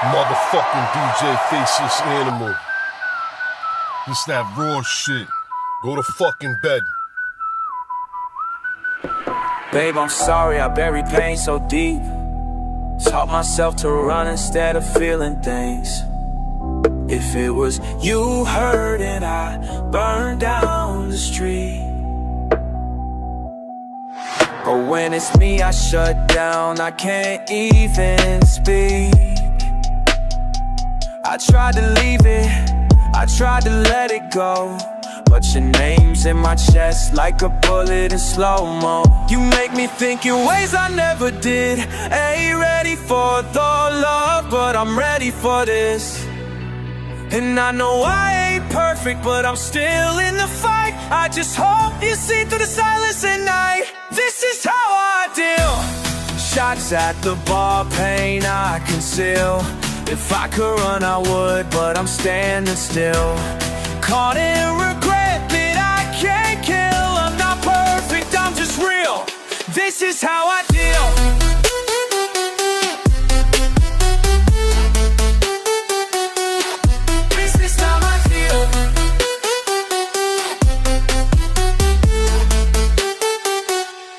Motherfucking DJ Faceless Animal. This that raw shit. Go to fucking bed. Babe, I'm sorry, I buried pain so deep. Taught myself to run instead of feeling things. If it was you hurting, I burned down the street. But when it's me, I shut down, I can't even speak. I tried to leave it, I tried to let it go, but your name's in my chest like a bullet in slow-mo. You make me think in ways I never did. Ain't ready for the love, but I'm ready for this. And I know I ain't perfect, but I'm still in the fight. I just hope you see through the silence at night. This is how I deal. Shots at the bar, pain I conceal. If I could run I would, but I'm standing still. Caught in regret that I can't kill. I'm not perfect, I'm just real. This is how I deal. This is how I feel.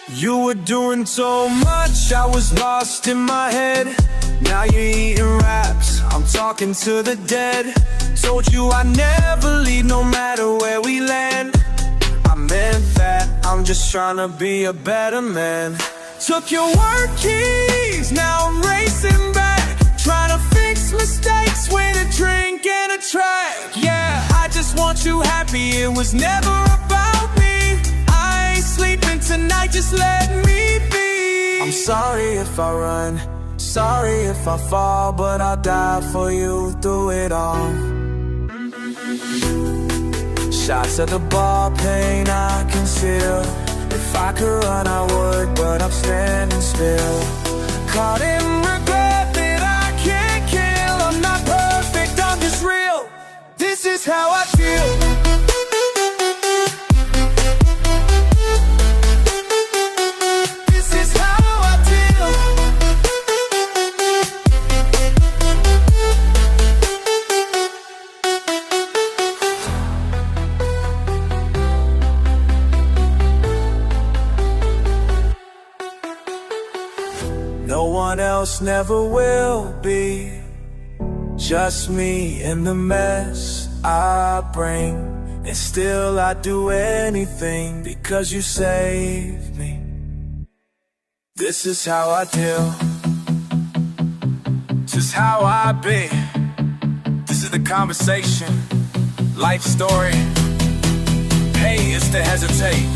You were doing so much, I was lost in my head. Now you're eating raps, I'm talking to the dead. Told you I never leave no matter where we land. I meant that, I'm just trying to be a better man. Took your work keys, now I'm racing back. Trying to fix mistakes with a drink and a track. Yeah, I just want you happy, it was never about me. I ain't sleeping tonight, just let me be. I'm sorry if I run, sorry if I fall, but I'll die for you through it all. Shots at the bar, pain I conceal. If I could run I would, but I'm standing still. Caught in regret that I can't kill. I'm not perfect, I'm just real. This is how I feel. No one else never will be. Just me and the mess I bring. And still I'd do anything because you saved me. This is how I deal. This is how I be. This is the conversation, life story. Hey, it's to hesitate.